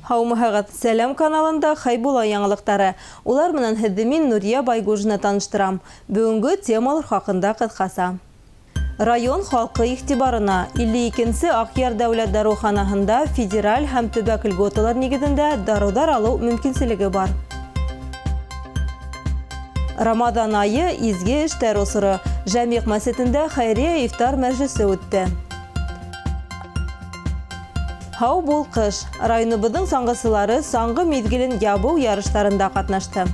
Һаумыһығыҙ, Сәләм каналында Хайбула яңылыҡтары. Улар менән һеҙҙе мин Нурия Байгужина таныштырам. Бүгенге темалар хаҡында ҡыҫҡаса. Район халҡы иғтибарына 52-нсе Аҡъяр дәүләт дарыуханаһында федераль һәм төбәк льготалар нигеҙендә дарыуҙар алыу мөмкинселеге бар. Рамадан айы изге эштәр осоро. Жәмиғ мәсетендә хәйрия ифтар мәжлесе үтте. Һау бул ҡыш. Районыбыҙҙың саңғысылары саңғы миҙгелен ябыу ярыштарында ҡатнашты.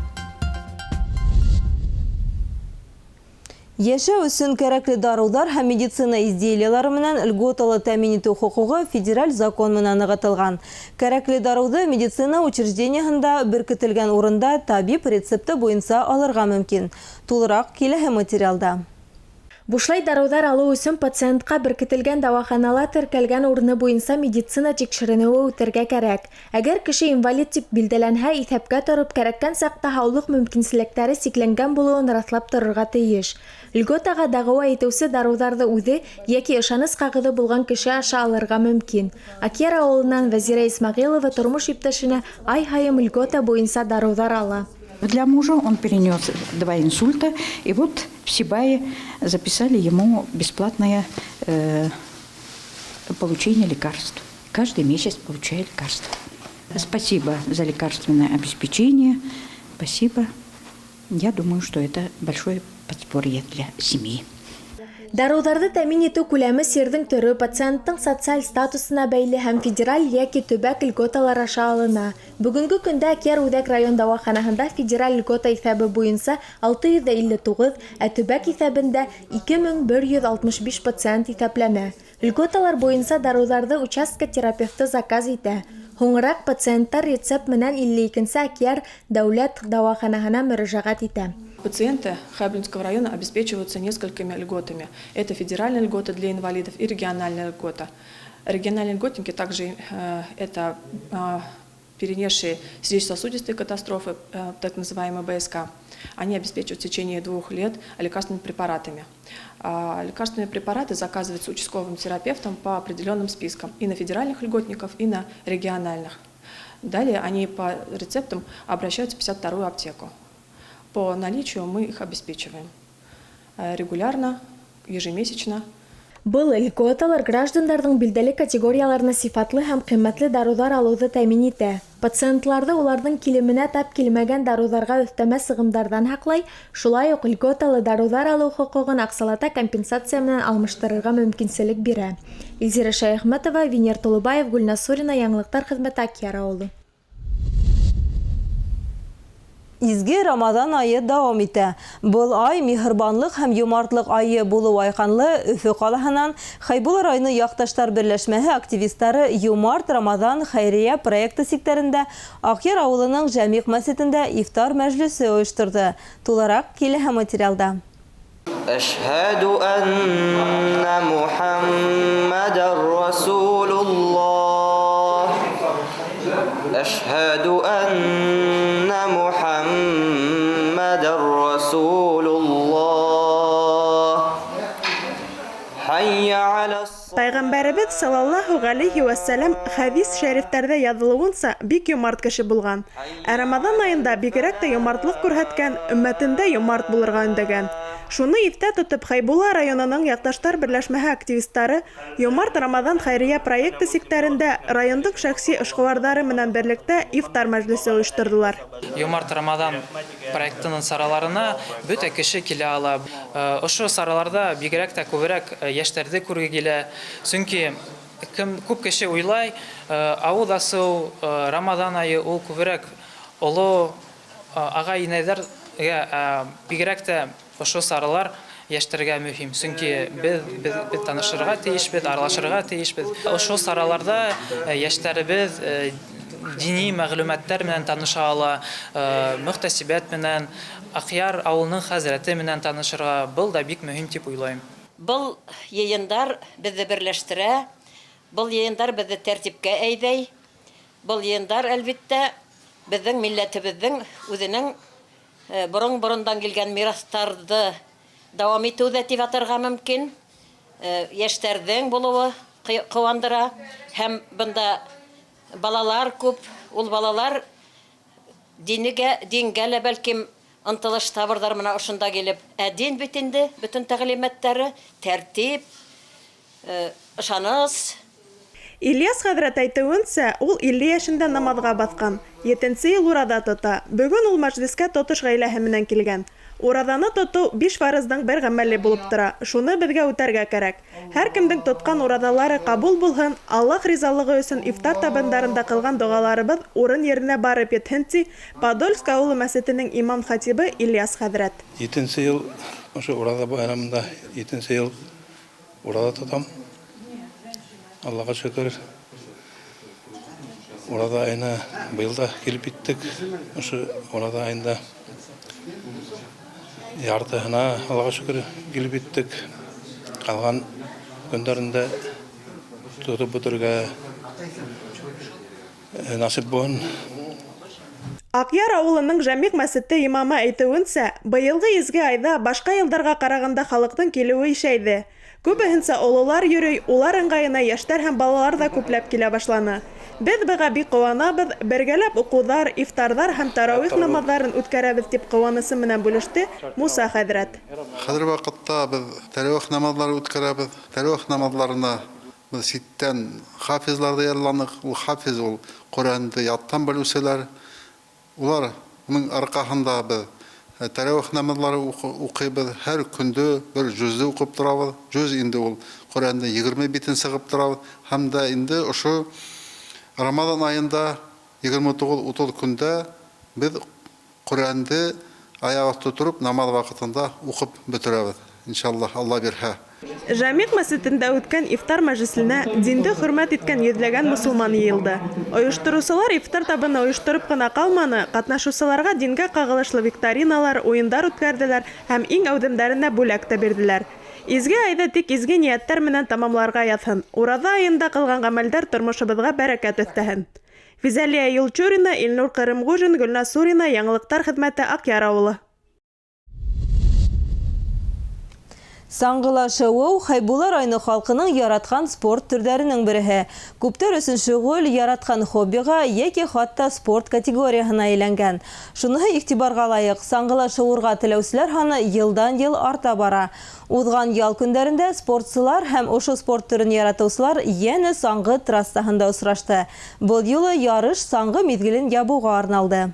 Йәшәү өсөн кәрәкле дарыуҙар һәм медицина изделиялары менән льготалы тәьмин итеү хоҡуғы федераль закон менән нығытылған. Кәрәкле дарыуҙы медицина учреждениеһында беркетелгән урында табип рецепты буйынса алырға мөмкин. Тулыраҡ киләһе материалда. Бушлай дарыуҙар алыу өсөн пациентҡа беркетелгән дауаханала теркәлгән урыны буйынса медицина тикшеренеүе үтергә кәрәк. Әгәр кеше инвалид тип билдәләнһә, иҫәпкә тороп, кәрәккән саҡта һаулыҡ мөмкинселектәре сикләнгән булыуын раҫлап торорға тейеш. Льготаға дағыуа итеүсе дарыуҙарҙы үҙе йәки ышаныс ҡағыҙы булған кеше аша алырға мөмкин. Аҡъяр ауылынан Вәзирә Исмағилова тормош иптәшенә ай һайын льгота буйынса дарыуҙар ала. Для мужа он перенес 2 инсульта, и вот в Сибае записали ему бесплатное получение лекарств. Каждый месяц получает лекарства. Спасибо за лекарственное обеспечение. Спасибо. Я думаю, что это большое подспорье для семьи. Дарыуҙарҙы тәьмин итеү күләме сирҙең төрө, пациенттың социаль статусына бәйле һәм федераль йәки төбәк льготалар аша алына. Бүгенге көндә Аҡъяр Үҙәк район дауаханаһында федераль льгота иҫәбе буйынса 659, ә төбәк иҫәбендә 2165 пациент иҫәпләнә. Льготалар буйынса дарыуҙарҙы участка терапевты заказ итә. Һуңыраҡ пациенттар рецепт менән 52-нсе Аҡъяр дәүләт дауаханаһына мөрәжәғәт итә. Пациенты Хабинского района обеспечиваются несколькими льготами. Это федеральная льгота для инвалидов и региональная льгота. Региональные льготники также это перенесшие сердечно-сосудистые катастрофы, так называемые БСК. Они обеспечивают в течение 2 лет лекарственными препаратами. Лекарственные препараты заказываются участковым терапевтом по определенным спискам и на федеральных льготников, и на региональных. Далее они по рецептам обращаются в 52-ю аптеку. По наличию мы их обеспечиваем регулярно, ежемесячно. Был льготалар граждандарҙың билдәле категорияларына сифатлы һәм ҡиммәтле дарыуҙар алыуҙы тәьмин итә. Пациентларҙы уларҙың килеменә тап килмәгән дарыуҙарға өҫтәмә сығымдарҙан һаҡлай, шулай уҡ льготалы дарыуҙар алыу хоҡуғын аҡсалата компенсация менән алмаштырырға мөмкинселек бирә. Илзира Шаяхмәтова, Венер Тулыбаев, Гүлнасурина, Яңылыҡтар хеҙмәте, Аҡъяр ауылы. Изге Рамадан айы дауам итә. Был ай миһырбанлык һәм юмартлык айы булыу айҡанлы Өфө ҡалаһынан Хайбула районы яҡташтар берләшмәһе активистары Юмарт Рамадан хәйрия проекты сиктәрендә Аҡъяр ауылының Жәмиғ мәсетендә ифтар мәжлесе ойошторҙо. Тулыраҡ киләһе материалда. Әшһәду анна Мухаммадар Расулуллах. Әшһәду анна Мухаммадар Расулуллах. Хайя аля Пайғамбарыбыҙ саллаллаху ғалейхи вассалам хәдис шәрифтәрҙә яҙылыуынса бик юмарт кеше булған. Ә Рамадан айында бигерәк тә юмартлыҡ күрһәткән, өммәтендә юмарт булырға өндәгән. Шуны иҫтә тотоп, Хайбула районының яҡташтар берләшмәһе активистары Юмарт Рамадан хәйрия проекты сиктәрендә райондың шәхси эшҡыуарҙары менән берлектә ифтар мәжлесе ойошторҙолар. Юмарт Рамадан проектының сараларына бөтә кеше килә ала. Ошо сараларда бигерәк тә күберәк йәштәрҙе күрге килә. Сөнки күп кеше уйлай, ауыҙ асыу, Рамадан айы ул күберәк оло ағай-инәйҙәргә бигерәк тә ошо саралар йәштәргә мөһим. Сөнки беҙ танышырға тейешбеҙ, аралашырға тейешбеҙ. Ошо сараларда йәштәребеҙ дини мәғлүмәттәр менән таныша ала, мөхтәсибәт менән, Аҡъяр ауылының хәзрәте менән танышырға. Был да бик мөһим тип уйлайым. Был йыйындар беҙҙе берләштерә, был йыйындар беҙҙе тәртипкә әйҙәй, был йыйындар, әлбиттә, беҙҙең милләтебеҙҙең үҙенең борон-борондан килгән мираҫтарҙы дауам итеүҙә тип атарға мөмкин. Йәштәрҙең булыуы ҡыуандыра, һәм бында балалар күп, ул балалар дингә лә бәлким ынтылыш табырдар мына ошында килеп. Дин бит инде, бөтен тәгълиматтары, тәртип, ышаныс. Ильяс хәҙрәт әйтеүенсә, ул 50 яшендә намаҙға баҫҡан. 7-нче йыл урада тота. Бөгөн ул мәжлескә тотош ғаиләһе менән килгән. Ураҙаны тотоу 5 фарыздың бер ғәмәле булып тора. Шуны беҙгә үтәргә кәрәк. Һәр кемдең тотҡан ураҙалары ҡабул булһын, Аллаһ ризалығы өсөн ифтар табындарында ҡылған доғаларыбыҙ урын еренә барып етһен, ти Подольск ауылы мәсетенең имам-хатибы Ильяс хәҙрәт. 7-нче йыл ошо урада байрамында 7-нче йыл урада тотам. Аллаға шөкөр. Урада айына быйыл да килеп иттек. Ошо урада айында яртыһына Аллаға шөкөр килеп иттек. Калган көндәрендә тотып бөтөргә насип булһын. Аҡяр ауылының Жамиғ мәсете имамы әйтеүенсә, быйылғы изге айҙа башҡа йылдарға ҡарағанда халыҡтың килеүе ишәйҙе. Күбеһенсә ололар йөрөй, улар ыңғайына йәштәр һәм балалар ҙа күпләп килә башланы. Беҙ быға бик ҡыуанабыҙ, бергәләп уҡыуҙар, ифтарҙар һәм тарауих намаҙҙарын үткәрәбеҙ дип ҡыуанысы менән бүлеште Муса хәҙрәт. Хәҙер ваҡытта беҙ тарауих намаҙҙары үткәрәбеҙ. Тарауих намаҙҙарына беҙ ситтән хафизларҙы ялланыҡ. Ул хафиз, ул Ҡөрьәнде яттан белеүселәр. Улар уның арҡаһында беҙ тарауих намаҙлары уҡыйбыҙ. Һәр көндө бер жүзде уҡып торабыҙ. Жүз инде ул Ҡөрьәнде 20 битен сығып торабыҙ. Һәм дә инде ошо Рамадан айында 29-30 көндә беҙ Ҡөрьәнде аяҡ аҫты тороп намаҙ ваҡытында уҡып бөтөрәбеҙ. Иншаллаһ, Алла бирһә. Жамиғ мәсетендә үткән ифтар мәжлесенә динде хөрмәт иткән йөҙләгән мосолман йыйылды. Ойоштороусылар ифтар табыны ойоштороп ҡына ҡалманы, ҡатнашыусыларға дингә ҡағылышлы викториналар, уйындар үткәрҙеләр һәм иң әүҙемдәренә бүләк тә бирҙеләр. Изге айҙа тик изге ниәттәр менән тамамларға яҙһын. Ураҙа айында ҡылған ғәмәлдәр тормошобоҙға бәрәкәт өҫтәһен. Физалия Юлчурина, Илнур Ҡырымғужин, Гөлназ Сурина, Яңылыҡтар хеҙмәте, Аҡяр ауылы. Саңғылашыуы Хәйбулла районы халқының яратқан спорт түрҙәренең береһе. Күптәр өсөн шөғөл яратқан хоббиға йәки хатта спорт категорияһына әйләнгән. Шуныһы иғтибарға лайыҡ, саңғылашыуырға теләүселәр һаны йылдан-йыл арта бара. Уҙған ял көндәрендә спортсылар һәм ошо спорт түрен яратыусылар йәнә саңғы трассаһында осрашты. Был юлы ярыш саңғы миҙгелен ябыуға арналды.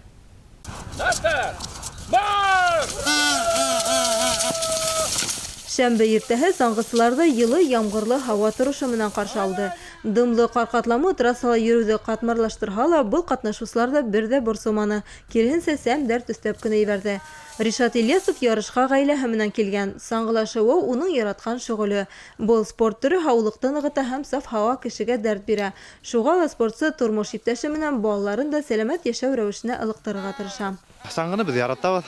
Шәмбе иртәһе саңғысыларҙы йылы ямғырлы һауа торошы менән ҡаршы алды. Дымлы ҡарҡатламы трассала йөрөүҙе ҡатмарлаштырһа ла, был ҡатнашыусыларҙы бер ҙә борсоманы. Киреһенсә сәм-дәрт өҫтәп кенә ебәрҙе. Ришат Ильясов ярышҡа ғаиләһе менән килгән. Саңғылашыуы уның яратҡан шөғөлө. Был спорт түрө һаулыҡты нығыта һәм саф һауа кешегә дәрт бирә. Шуға ла спортсы тормош иптәше менән балаларын да сәләмәт йәшәү рәүешенә ылыҡтырырға тырыша. Саңғыны беҙ яратабыҙ.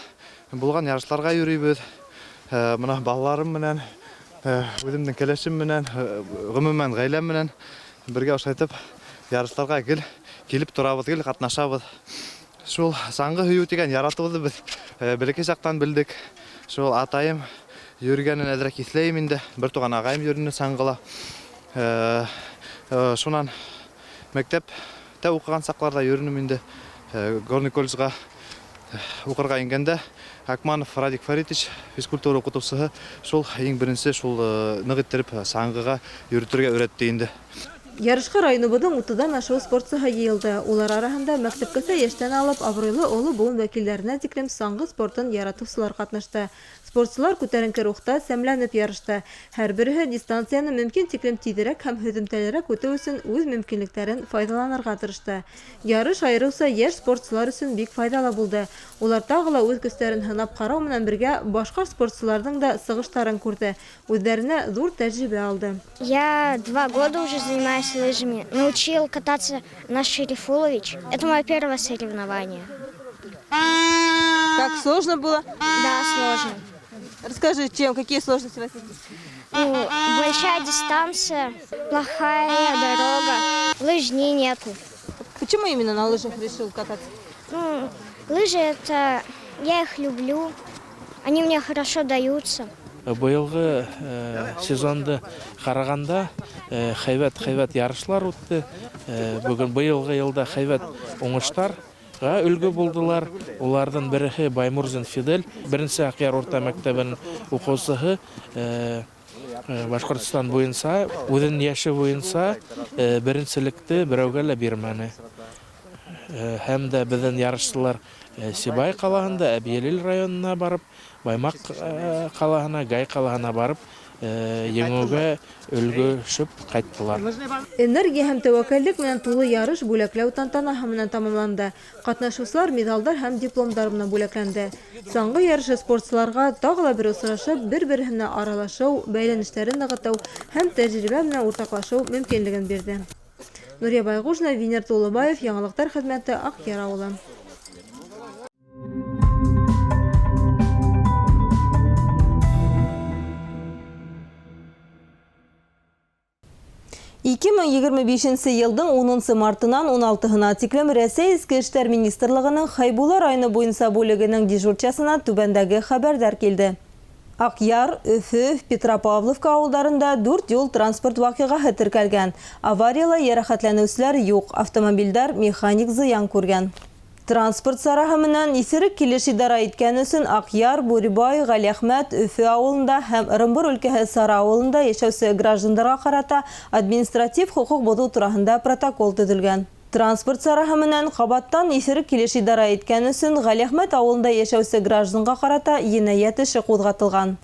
Булған ярышларға йөрөйбөҙ. Мына балаларым менән, үҙемдең кәләшем менән, ғөмүмән ғаиләм менән бергә ошайтып ярышларға килеп торабыҙ, гел ҡатнашабыҙ. Шул саңғы һөйөү тигән яратыуҙы беҙ бәләкәй саҡтан белдек. Шул атайым йөрөгәнен әҙерәк иҫләйем инде. Бер туған ағайым йөрөнө саңғыла. Шунан мәктәптә уҡыған саҡларҙа йөрөнөм инде. Горный колледжға уҡырға ингәндә Акманов Радик Фаритович, физкультура уҡытыусыһы, шул иң беренсе шул ныҡ иттереп саңғыға йөрөтөргә өйрәтте инде. Ярышҡа районыбыҙҙың 30-дан ашыу спортсыһы йыйылды. Улар араһында мәктәпкәсә йәштән алып абруйлы оло быуын вәкилдәренә тиклем саңғы спортын яратыусылар ҡатнашты. Спортсылар күтәренке рухта сәмләнеп ярышты. Һәр береһе дистанцияны мөмкин тиклем тиҙерәк һәм һөҙөмтәлерәк үтеү өсөн үҙ мөмкинлектәрен файҙаланырға тырышты. Ярыш айырыуса йәш спортсылар өсөн бик файҙалы булды. Улар тағы ла үҙ көстәрен һынап ҡарау менән бергә башҡа спортсыларҙың да сығыштарын күрҙе. Үҙҙәренә ҙур тәжрибә алды. Я 2 года уже занимаюсь лыжами. Научил кататься наш Шерифулович. Это мое первое соревнование. Как сложно было? Да, сложно. Расскажи, какие сложности у вас есть? Большая дистанция, плохая дорога, лыжни нету. Почему именно на лыжах решил кататься? Лыжи я их люблю, они мне хорошо даются. быйылгы сезонды караганда хайбат ярышлар үтте. Бүгін быйылгы елда хайбат уңыштарга үлгү булдылар. Улардан бири Баймурзин Фидель, биринчи Акъяр орта мектебинин окуучусу. Башкортстан боюнча, өзүнүн яшы боюнча биринчиликти бирөөгө эле бермени. Һәм дә биздин ярышчылар Сибай калаһында, Әбиелил районуна барып, Баймак калаһына, Гай калаһына барып, еңүүгө өлгөшүп кайттылар. Энергия һәм тәвәккәллек менән тулы ярыш бүләкләү тантанаһы менән тамамланды. Катнашучылар медалдар һәм дипломдар менән бүләкләнде. Соңгы ярышы спортчыларга тагы ла бер осрашып, бер-беренә аралашуу, бәйләнешләрен ныгыту һәм тәҗрибә белән уртаклашуу мөмкинлеген бирде. Нурия Байгужина, Винер Тулыбаев, Яңалыктар хезмәте, Акъяр авылы. 2025 елдың 10 мартынан 16-на тиклем Рәсәй Эчке эшләр министрлыгының Хайбула районы буенча бүлегенең дежурчасына түбәндәге хәбәрдар килде. Акъяр, Өфө, Петропавловка авылдарында 4 юл транспорт вакыйгасы теркәлгән. Аварияла ярахатланучылар юк, автомобильдер механик зыян күргән. Транспорт сараһы менән исерек килеш идара иткән өчен Акъяр, Бурибай, Галиәхмәт, Өфө авылында һәм Ырымбур өлкәсе Сара авылында яшәүче гражданларга карата административ хукук бозуу турасында протокол төзелгән. Транспорт сараһы менән кабаттан исерек килеш идара иткән өчен Галиәхмәт авылында яшәүче гражданга карата җинаять эше кузгатылган.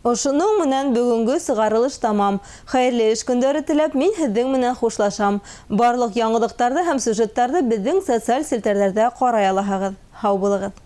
Ошының менән бүгенге сыгарылыш тамам. Хәерле эш көндәре теләп, мин һезнең менән хушлашам. Барлык яңалыктарда һәм сюжеттарда безнең социаль селтәрләрдә карый аласыз. Һау булыгыз.